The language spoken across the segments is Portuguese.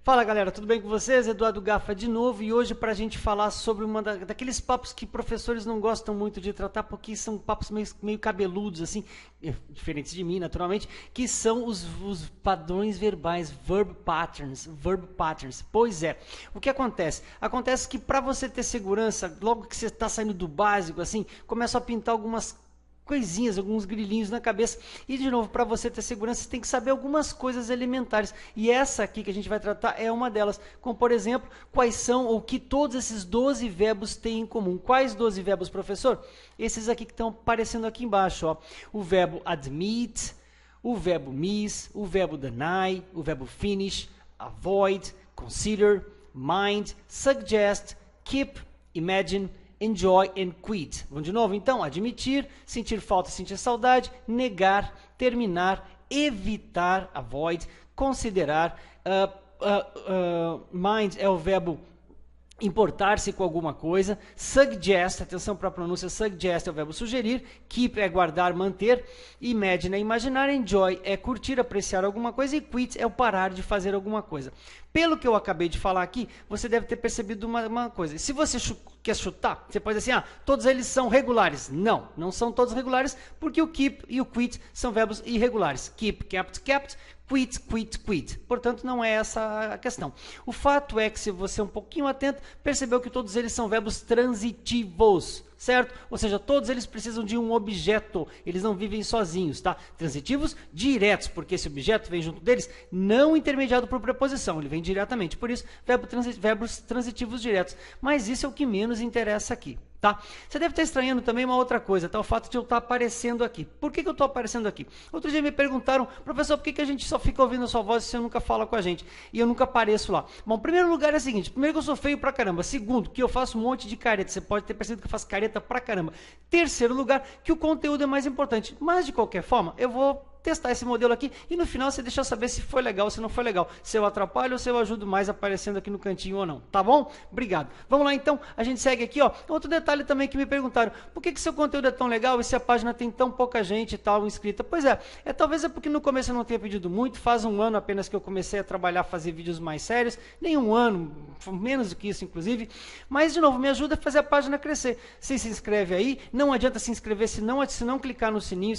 Fala galera, tudo bem com vocês? Eduardo Gaffa de novo e hoje para a gente falar sobre uma daqueles papos que professores não gostam muito de tratar porque são papos meio cabeludos assim, diferentes de mim naturalmente, que são os padrões verbais, verb patterns. Pois é, o que acontece? Acontece que para você ter segurança, logo que você está saindo do básico assim, começa a pintar algumas coisinhas, alguns grilinhos na cabeça. E de novo, para você ter segurança, você tem que saber algumas coisas elementares. E essa aqui que a gente vai tratar é uma delas. Como, por exemplo, quais são ou que todos esses 12 verbos têm em comum. Quais 12 verbos, professor? Esses aqui que estão aparecendo aqui embaixo. Ó. O verbo admit, o verbo miss, o verbo deny, o verbo finish, avoid, consider, mind, suggest, keep, imagine, enjoy and quit. Vamos de novo? Então, admitir, sentir falta, sentir saudade, negar, terminar, evitar, avoid, considerar. Mind é o verbo importar-se com alguma coisa. Suggest, atenção para a pronúncia, suggest é o verbo sugerir. Keep é guardar, manter. Imagine é imaginar. Enjoy é curtir, apreciar alguma coisa. E quit é o parar de fazer alguma coisa. Pelo que eu acabei de falar aqui, você deve ter percebido uma coisa. Se você quer chutar, você pode dizer assim, todos eles são regulares. Não, não são todos regulares, porque o keep e o quit são verbos irregulares. Keep, kept, quit. Portanto, não é essa a questão. O fato é que, se você é um pouquinho atento, percebeu que todos eles são verbos transitivos, certo? Ou seja, todos eles precisam de um objeto, eles não vivem sozinhos, tá? Transitivos diretos, porque esse objeto vem junto deles, não intermediado por preposição, ele vem diretamente. Por isso, verbos transitivos diretos. Mas isso é o que menos interessa aqui. Tá? Você deve estar estranhando também uma outra coisa, tá? O fato de eu estar aparecendo aqui. Por que eu estou aparecendo aqui? Outro dia me perguntaram, professor, por que a gente só fica ouvindo a sua voz se você nunca fala com a gente? E eu nunca apareço lá. Bom, primeiro lugar é o seguinte, primeiro que eu sou feio pra caramba. Segundo, que eu faço um monte de careta. Você pode ter percebido que eu faço careta pra caramba. Terceiro lugar, que o conteúdo é mais importante. Mas, de qualquer forma, eu vou testar esse modelo aqui e no final você deixa eu saber se foi legal ou se não foi legal, se eu atrapalho ou se eu ajudo mais aparecendo aqui no cantinho ou não, tá bom? Obrigado. Vamos lá então, a gente segue aqui, ó. Outro detalhe também que me perguntaram, por que seu conteúdo é tão legal e se a página tem tão pouca gente e tal inscrita? Pois é, talvez é porque no começo eu não tenha pedido muito, faz um ano apenas que eu comecei a trabalhar, fazer vídeos mais sérios, nem um ano, menos do que isso inclusive, mas de novo, me ajuda a fazer a página crescer. Você se inscreve aí, não adianta se inscrever se não clicar no sininho,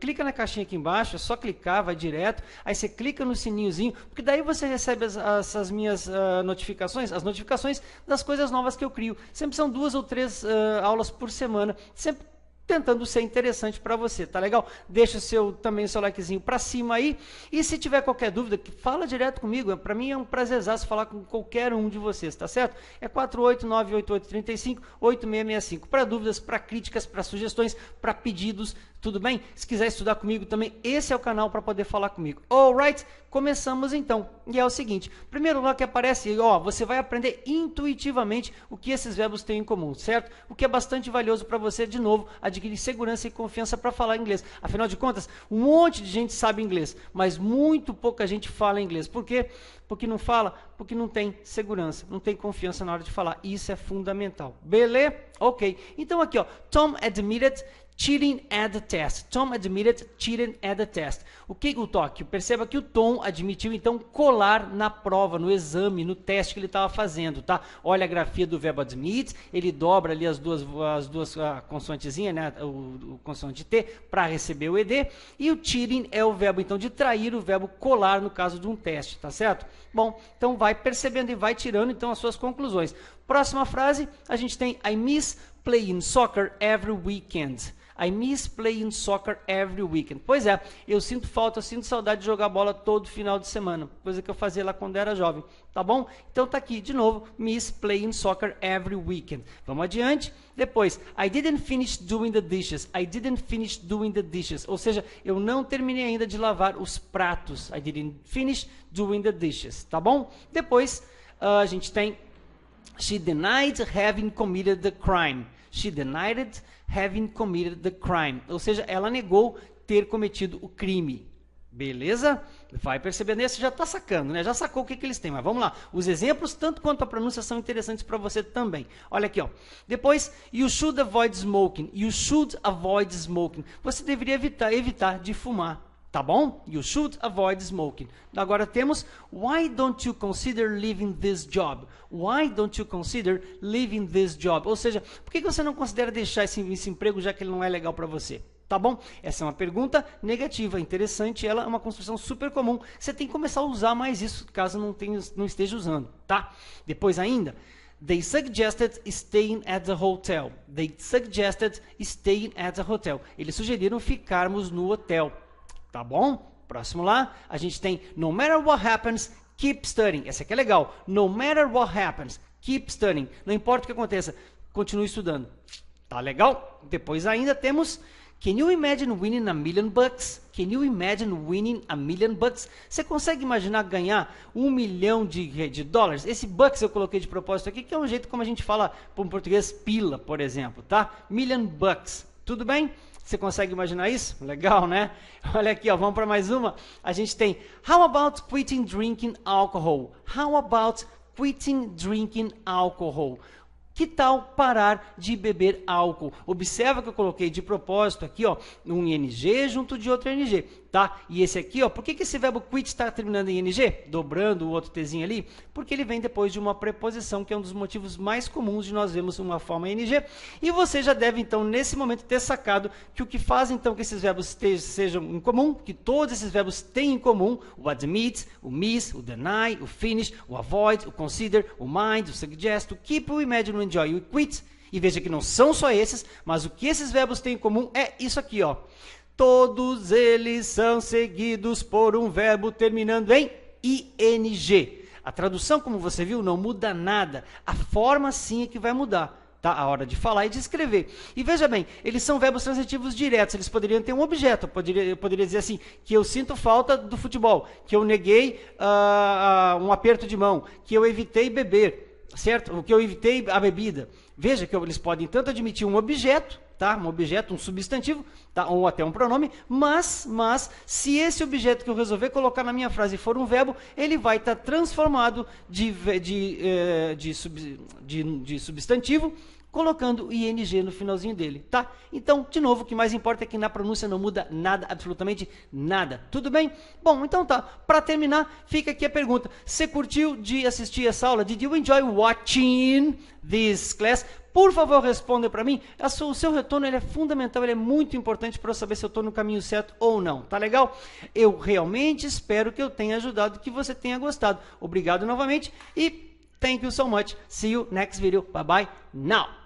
clica na caixinha aqui embaixo, é só clicar, vai direto, aí você clica no sininhozinho, porque daí você recebe as minhas notificações, as notificações das coisas novas que eu crio. Sempre são 2 ou 3 aulas por semana, sempre tentando ser interessante para você, tá legal? Deixa também o seu likezinho para cima aí, e se tiver qualquer dúvida, fala direto comigo, para mim é um prazerzaço falar com qualquer um de vocês, tá certo? É 48988358665, para dúvidas, para críticas, para sugestões, para pedidos, tudo bem? Se quiser estudar comigo também, esse é o canal para poder falar comigo. Alright, começamos então. E é o seguinte, primeiro lá que aparece, ó, você vai aprender intuitivamente o que esses verbos têm em comum, certo? O que é bastante valioso para você, de novo, adquirir segurança e confiança para falar inglês. Afinal de contas, um monte de gente sabe inglês, mas muito pouca gente fala inglês. Por quê? Porque não fala? Porque não tem segurança, não tem confiança na hora de falar. Isso é fundamental. Beleza? Ok. Então aqui, ó, Tom admitted cheating at the test. Tom admitted cheating at the test. O que o toque? Perceba que o Tom admitiu então colar na prova, no exame, no teste que ele estava fazendo, tá? Olha a grafia do verbo admit, ele dobra ali as duas consoantezinhas, né? O consoante T para receber o ED, e o cheating é o verbo então de trair, o verbo colar no caso de um teste, tá certo? Bom, então vai percebendo e vai tirando então as suas conclusões. Próxima frase, a gente tem I miss playing soccer every weekend. I miss playing soccer every weekend. Pois é, eu sinto saudade de jogar bola todo final de semana, coisa que eu fazia lá quando era jovem, tá bom? Então tá aqui, de novo, miss playing soccer every weekend. Vamos adiante. Depois, I didn't finish doing the dishes. I didn't finish doing the dishes. Ou seja, eu não terminei ainda de lavar os pratos. I didn't finish doing the dishes, tá bom? Depois, a gente tem she denied having committed the crime. She denied having committed the crime. Ou seja, ela negou ter cometido o crime. Beleza? Vai percebendo, esse já está sacando, né? Já sacou o que eles têm, mas vamos lá. Os exemplos, tanto quanto a pronúncia, são interessantes para você também. Olha aqui, ó. Depois, you should avoid smoking. You should avoid smoking. Você deveria evitar de fumar. Tá bom? You should avoid smoking. Agora temos, why don't you consider leaving this job? Why don't you consider leaving this job? Ou seja, por que você não considera deixar esse emprego já que ele não é legal para você? Tá bom? Essa é uma pergunta negativa, interessante, ela é uma construção super comum. Você tem que começar a usar mais isso, caso não esteja usando, tá? Depois ainda, they suggested staying at the hotel. They suggested staying at the hotel. Eles sugeriram ficarmos no hotel. Tá bom? Próximo lá, a gente tem no matter what happens, keep studying. Essa aqui é legal. No matter what happens, keep studying. Não importa o que aconteça, continue estudando. Tá legal? Depois ainda temos can you imagine winning $1 million? Can you imagine winning $1 million? Você consegue imaginar ganhar $1 milhão de dólares? Esse bucks eu coloquei de propósito aqui, que é um jeito como a gente fala em português pila, por exemplo, tá? $1 million. Tudo bem? Você consegue imaginar isso? Legal, né? Olha aqui, ó, vamos para mais uma. A gente tem how about quitting drinking alcohol? How about quitting drinking alcohol? Que tal parar de beber álcool? Observa que eu coloquei de propósito aqui, ó, um ING junto de outro ING, tá? E esse aqui, ó, por que esse verbo quit está terminando em ING? Dobrando o outro Tzinho ali? Porque ele vem depois de uma preposição, que é um dos motivos mais comuns de nós vermos uma forma ING. E você já deve, então, nesse momento, ter sacado que o que faz, então, que esses verbos sejam em comum, que todos esses verbos têm em comum, o admit, o miss, o deny, o finish, o avoid, o consider, o mind, o suggest, o keep, o imagine, o enjoy, o quit. E veja que não são só esses, mas o que esses verbos têm em comum é isso aqui, ó. Todos eles são seguidos por um verbo terminando em ing. A tradução, como você viu, não muda nada. A forma sim é que vai mudar. Tá? A hora de falar e de escrever. E veja bem, eles são verbos transitivos diretos, eles poderiam ter um objeto. Eu poderia dizer assim, que eu sinto falta do futebol, que eu neguei um aperto de mão, que eu evitei beber, certo? Que eu evitei a bebida. Veja que eles podem tanto admitir um objeto, tá? Um objeto, um substantivo, tá? Ou até um pronome, mas se esse objeto que eu resolver colocar na minha frase for um verbo, ele vai estar transformado de substantivo, colocando ing no finalzinho dele, tá? Então, de novo, o que mais importa é que na pronúncia não muda nada, absolutamente nada. Tudo bem? Bom, então tá. Para terminar, fica aqui a pergunta. Você curtiu de assistir essa aula? Did you enjoy watching this class? Por favor, responda para mim. O seu retorno ele é fundamental, ele é muito importante para eu saber se eu estou no caminho certo ou não. Tá legal? Eu realmente espero que eu tenha ajudado, que você tenha gostado. Obrigado novamente e thank you so much. See you next video. Bye bye now.